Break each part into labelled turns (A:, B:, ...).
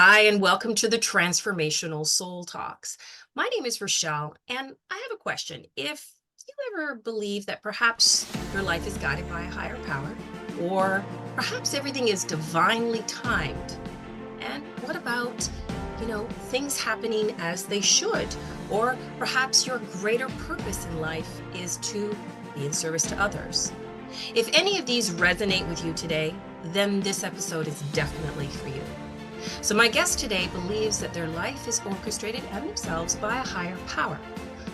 A: Hi, and welcome to the Transformational Soul Talks. My name is Rochelle, and I have a question. If you ever believe that perhaps your life is guided by a higher power, or perhaps everything is divinely timed, and what about, things happening as they should, or perhaps your greater purpose in life is to be in service to others? If any of these resonate with you today, then this episode is definitely for you. So my guest today believes that their life is orchestrated and themselves by a higher power,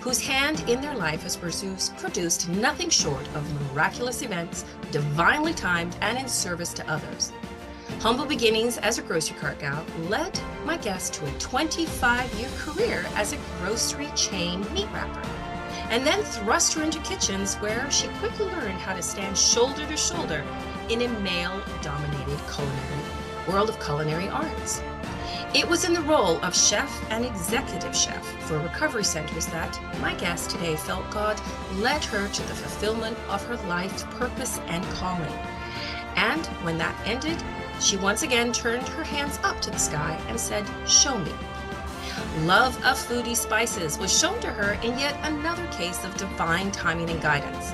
A: whose hand in their life has produced nothing short of miraculous events, divinely timed and in service to others. Humble beginnings as a grocery cart gal led my guest to a 25-year career as a grocery chain meat wrapper, and then thrust her into kitchens where she quickly learned how to stand shoulder to shoulder in a male-dominated world of culinary arts. It was in the role of chef and executive chef for recovery centers that my guest today felt God led her to the fulfillment of her life's purpose and calling. And when that ended, she once again turned her hands up to the sky and said, "Show me." Love of foodie spices was shown to her in yet another case of divine timing and guidance.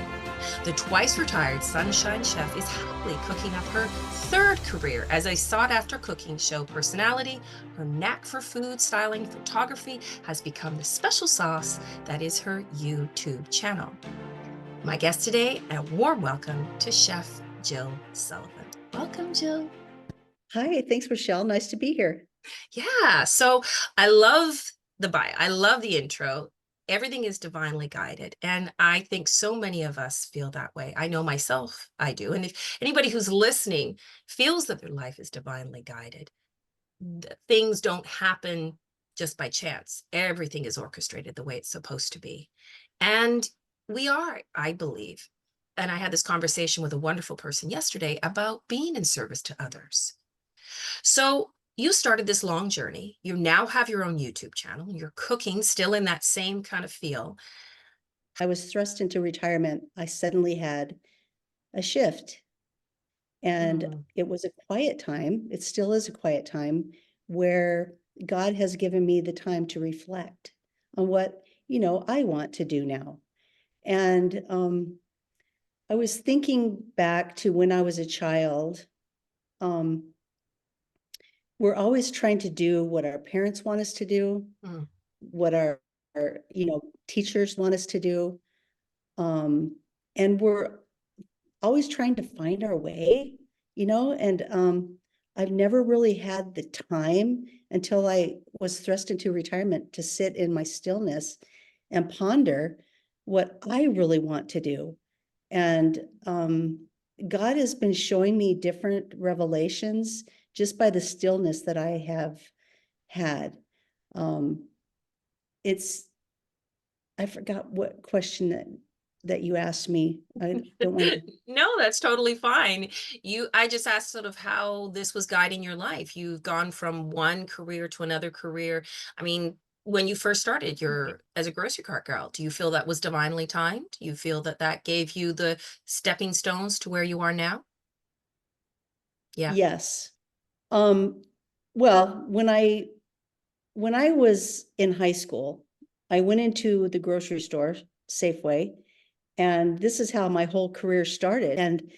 A: The twice retired Sunshine Chef is happily cooking up her third career as a sought-after cooking show personality. Her knack for food styling photography has become the special sauce that is her YouTube channel. My guest today, a warm welcome to Chef Jill Sullivan. Welcome, Jill.
B: Hi, thanks, Rochelle. Nice to be here.
A: Yeah, so I love the bio. I love the intro. Everything is divinely guided. And I think so many of us feel that way. I know myself, I do. And if anybody who's listening feels that their life is divinely guided, things don't happen just by chance. Everything is orchestrated the way it's supposed to be. And we are, I believe. And I had this conversation with a wonderful person yesterday about being in service to others. So you started this long journey. You now have your own YouTube channel. You're cooking still in that same kind of feel.
B: I was thrust into retirement. I suddenly had a shift, and
A: Mm.
B: it was a quiet time. It still is a quiet time where God has given me the time to reflect on what, I want to do now. And I was thinking back to when I was a child. Um, we're always trying to do what our parents want us to do,
A: Mm.
B: what our teachers want us to do. And we're always trying to find our way, and I've never really had the time until I was thrust into retirement to sit in my stillness and ponder what I really want to do. And God has been showing me different revelations just by the stillness that I have had. Um, it's I forgot what question that you asked me. I don't want to.
A: No, that's totally fine. I just asked sort of how this was guiding your life. You've gone from one career to another career. I mean, when you first started your as a grocery cart girl, do you feel that was divinely timed? Do you feel that that gave you the stepping stones to where you are now? Yeah.
B: Yes. Um, well, when I was in high school, I went into the grocery store, Safeway, and this is how my whole career started. And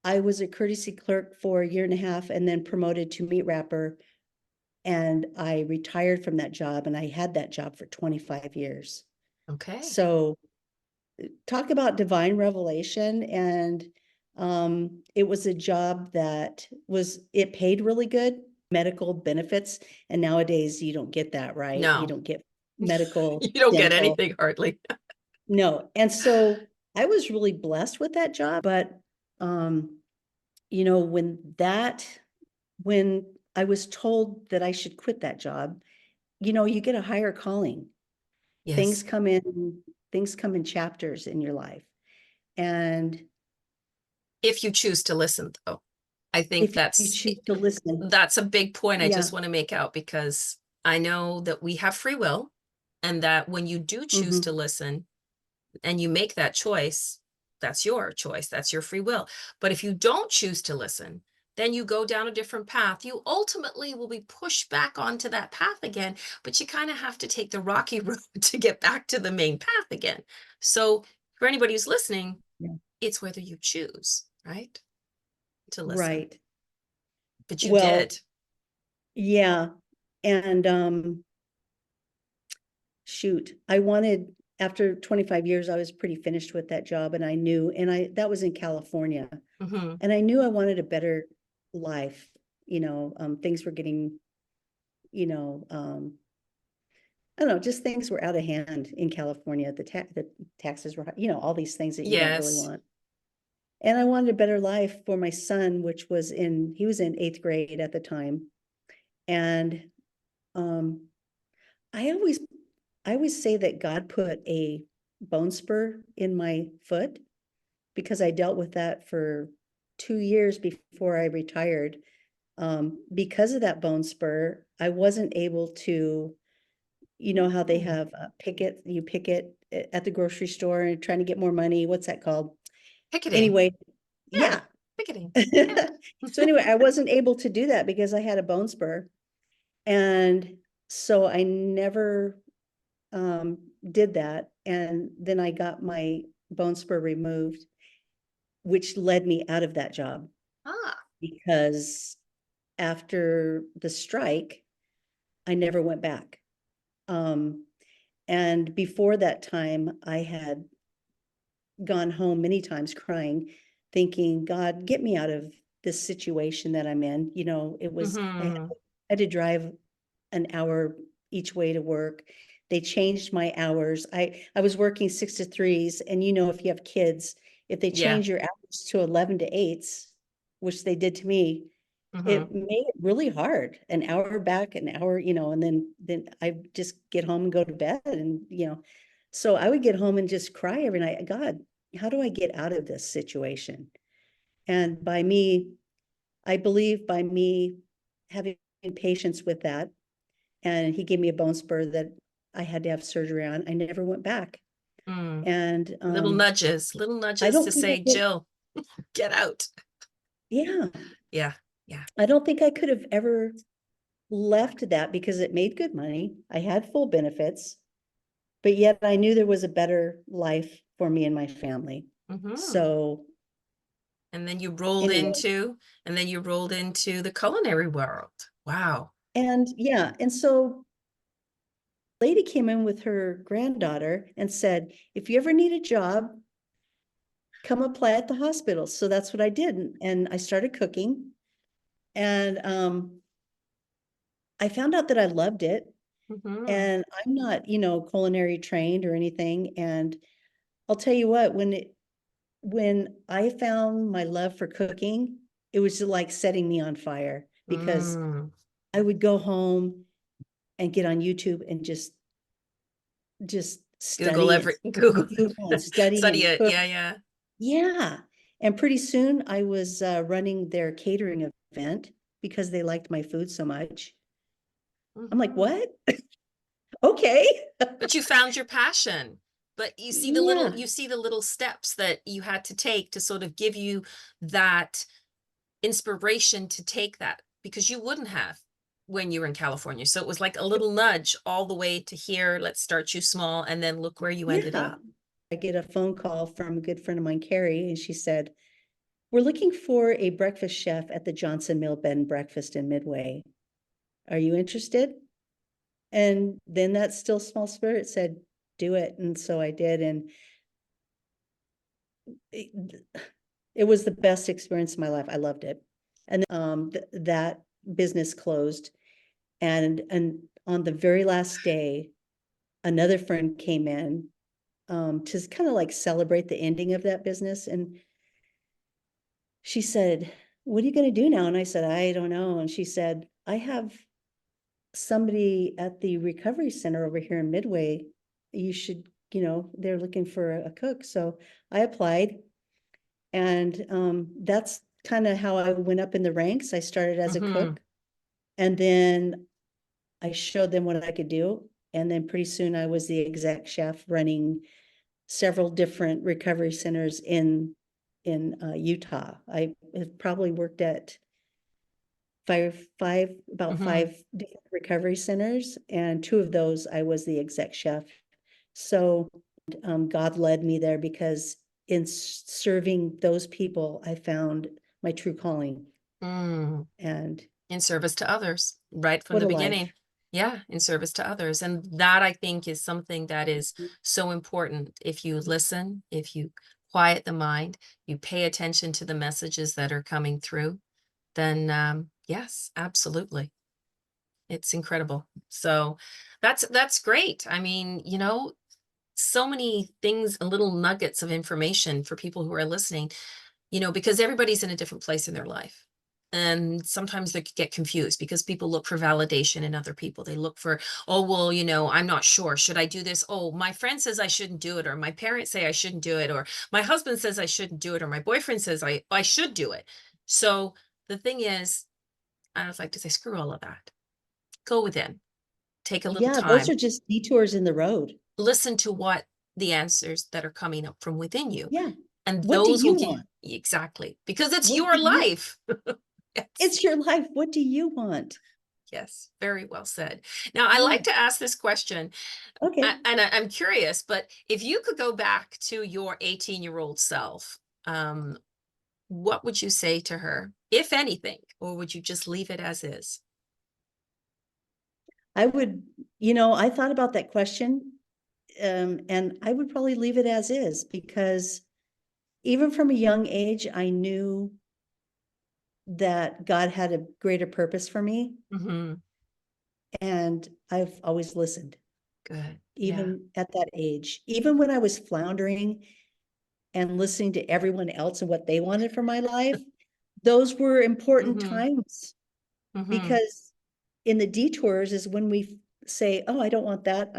B: I was a courtesy clerk for a year and a half and then promoted to meat wrapper. And I retired from that job, and I had that job for 25 years.
A: Okay.
B: So talk about divine revelation. And it was a job that it paid really good, medical benefits. And nowadays you don't get that, right? You
A: No,
B: don't get medical,
A: you don't get
B: dental.
A: anything hardly.
B: No. And so I was really blessed with that job. But, you know, when I was told that I should quit that job, you get a higher calling. Things
A: Yes.
B: come in, things come in chapters in your life. And
A: If you choose to listen, though, I think
B: if you choose to listen,
A: that's a big point I
B: yeah.
A: just want to make out, because I know that we have free will, and that when you do choose to
B: Mhm.
A: listen and you make that choice, that's your choice, that's your free will. But if you don't choose to listen, then you go down a different path. You ultimately will be pushed back onto that path again, but you kind of have to take the rocky road to get back to the main path again. So, for anybody who's listening,
B: Yeah.
A: it's whether you choose, right, to listen.
B: Right.
A: But you
B: Well,
A: did.
B: yeah. And shoot, I wanted, after 25 years, I was pretty finished with that job, and I knew, and that was in California,
A: Hmm.
B: and I knew I wanted a better life. Things were getting, you know, I don't know, just things were out of hand in California. The taxes were, all these things that you don't really
A: Yes.
B: want. And I wanted a better life for my son, he was in 8th grade at the time. And um, I always, I always say that God put a bone spur in my foot, because I dealt with that for 2 years before I retired. Because of that bone spur, I wasn't able to, how they
A: Mm.
B: have you pick it at the grocery store and trying to get more money. What's that called?
A: Picketing.
B: Anyway,
A: Yeah.
B: yeah.
A: Picketing. Yeah.
B: So anyway, I wasn't able to do that because I had a bone spur. And so I never did that. And then I got my bone spur removed, which led me out of that job,
A: Ah.
B: because after the strike, I never went back. Um, and before that time, I had gone home many times crying, thinking, God, get me out of this situation that I'm in. I
A: Hmm.
B: had to drive an hour each way to work. They changed my hours. I was working 6 to 3s, and if you have kids, if they
A: Yeah.
B: change your hours to 11 to 8s, which they did to me,
A: Hmm.
B: it made it really hard. An hour back, an hour, and then I just get home and go to bed, and so I would get home and just cry every night. God, how do I get out of this situation? And I believe by me having patience with that, and he gave me a bone spur that I had to have surgery on. I never went back.
A: Mm.
B: And
A: Little
B: I
A: nudges to
B: don't think I
A: say,
B: could,
A: Jill, get out.
B: yeah,
A: Yeah. Yeah.
B: I don't think I could have ever left that, because it made good money. I had full benefits, but yet I knew there was a better life for me and my family.
A: Hmm.
B: So
A: And then you rolled
B: anyway,
A: into, and then you rolled into the culinary world. Wow.
B: and yeah, and so lady came in with her granddaughter and said, if you ever need a job, come apply at the hospital. So that's what I did. And I started cooking, and I found out that I loved it.
A: Hmm.
B: And I'm not, culinary trained or anything. And I'll tell you what, when I found my love for cooking, it was like setting me on fire, because
A: Mm.
B: I would go home and get on YouTube and just
A: Google
B: study and
A: every Google
B: Google and study
A: study
B: and
A: it.
B: cook.
A: Yeah, yeah.
B: Yeah. And pretty soon I was running their catering event, because they liked my food so much. I'm like,
A: Hmm.
B: what? Okay.
A: But you found your passion. But
B: Yeah.
A: you see the little steps that you had to take to sort of give you that inspiration to take that, because you wouldn't have when you were in California. So it was like a little nudge all the way to here. Let's start you small, and then look where you ended
B: Yeah.
A: up.
B: I get a phone call from a good friend of mine, Carrie, and she said, we're looking for a breakfast chef at the Johnson Mill Bed and Breakfast in Midway. Are you interested? And then that still small spirit said, do it. And so I did. And it, it was the best experience of my life. I loved it. And that business closed. And on the very last day, another friend came in to kind of like celebrate the ending of that business. And she said, what are you going to do now? And I said, I don't know. And she said, I have somebody at the recovery center over here in Midway. You should, they're looking for a cook. So I applied, and that's kind of how I went up in the ranks. I started as a
A: Hmm.
B: cook, and then I showed them what I could do. And then pretty soon I was the exec chef, running several different recovery centers in Utah. I have probably worked at about
A: Mhm.
B: 5 different recovery centers, and 2 of those I was the exec chef. So, God led me there because in serving those people, I found my true calling,
A: Mm.
B: and
A: In service to others, right from
B: what
A: the
B: a
A: beginning.
B: life.
A: Yeah, in service to others, and that I think is something that is
B: Mhm.
A: so important. If you listen, if you quiet the mind, you pay attention to the messages that are coming through, then, yes, absolutely. It's incredible. So, that's great. I mean, so many things and little nuggets of information for people who are listening, because everybody's in a different place in their life. And sometimes they get confused because people look for validation in other people. They look for, oh, well, I'm not sure. Should I do this? Oh, my friend says I shouldn't do it, or my parents say I shouldn't do it, or my husband says I shouldn't do it, or my boyfriend says I should do it. So the thing is, I was like to say, screw all of that. Go within, take a little
B: Yeah, those
A: time,
B: are just detours in the road.
A: listen to what the answers that are coming up from within you.
B: Yeah.
A: And
B: What do
A: those will
B: you
A: give
B: want?
A: exactly, because it's
B: What
A: your
B: do you
A: life. Yes.
B: It's your life. What do you want?
A: Yes, very well said. Now, I
B: Yeah.
A: like to ask this question,
B: Okay.
A: and I'm curious, but if you could go back to your 18-year-old self, what would you say to her, if anything, or would you just leave it as is?
B: I would, I thought about that question, and I would probably leave it as is because even from a young age, I knew that God had a greater purpose for me,
A: Hmm.
B: and I've always listened,
A: Good. Yeah.
B: even at that age. Even when I was floundering and listening to everyone else and what they wanted for my life, those were important
A: Hmm.
B: times
A: Hmm.
B: because in the detours is when we say, "Oh, I don't want that.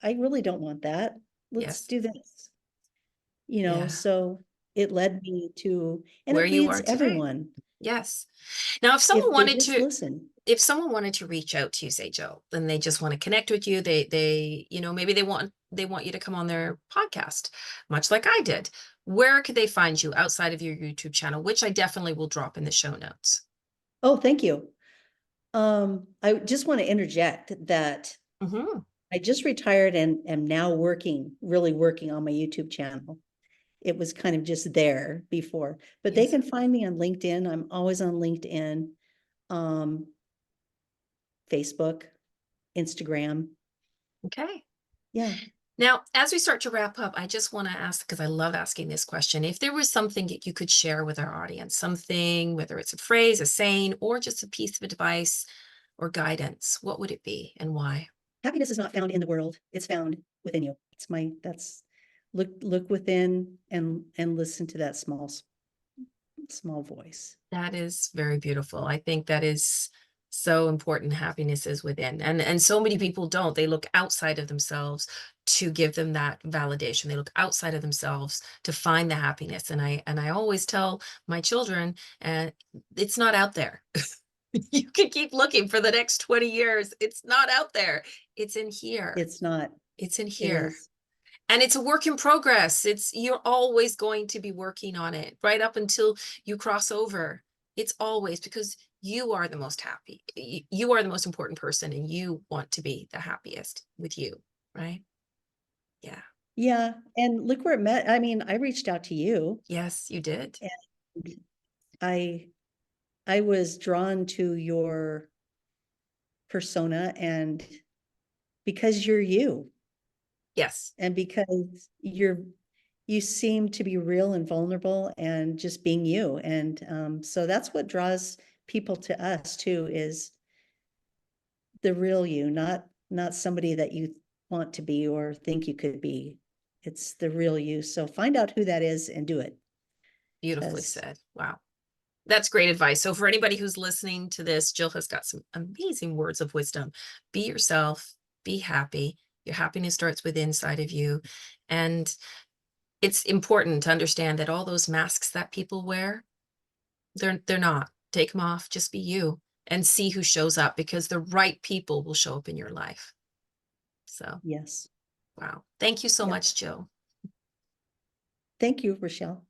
B: I really don't want that. Let's
A: Yes.
B: do this."
A: Yeah.
B: So it led me to, and
A: Where
B: it
A: you
B: leads
A: are today.
B: everyone
A: Yes. Now,
B: if they just listen.
A: if someone wanted to reach out to you, say, Joe, then they just want to connect with you. Maybe they want you to come on their podcast, much like I did. Where could they find you outside of your YouTube channel, which I definitely will drop in the show notes?
B: Oh, thank you. I just want to interject that
A: Hmm.
B: I just retired and am now really working on my YouTube channel. It was kind of just there before, but they
A: Yes.
B: can find me on LinkedIn. I'm always on LinkedIn, um, Facebook, Instagram.
A: Okay.
B: Yeah.
A: Now, as we start to wrap up, I just want to ask, because I love asking this question, if there was something that you could share with our audience, something, whether it's a phrase, a saying, or just a piece of advice or guidance, what would it be and why?
B: Happiness is not found in the world. It's found within you. That's look within and listen to that small voice.
A: That is very beautiful. I think that is so important. Happiness is within. And so many people don't. They look outside of themselves to give them that validation. They look outside of themselves to find the happiness. And I always tell my children, it's not out there. You can keep looking for the next 20 years. It's not out there. It's in here.
B: It's not.
A: It's in
B: It
A: here.
B: is.
A: And it's a work in progress. You're always going to be working on it right up until you cross over. It's always because you are the most happy. You are the most important person, and you want to be the happiest with you, right? Yeah.
B: Yeah. And look where it met. I mean, I reached out to you
A: Yes, you did.
B: and I I was drawn to your persona and because you're you
A: Yes,
B: and because you seem to be real and vulnerable and just being you. And so that's what draws people to us too, is the real you, not somebody that you want to be or think you could be. It's the real you. So find out who that is and do it.
A: beautifully
B: Because
A: said. Wow. That's great advice. So, for anybody who's listening to this, Jill has got some amazing words of wisdom. Be yourself, be happy. Your happiness starts with inside of you. And it's important to understand that all those masks that people wear, they're not. Take them off, just be you and see who shows up, because the right people will show up in your life. So,
B: yes.
A: wow. Thank you so
B: Yep.
A: much, Jill.
B: Thank you, Rochelle.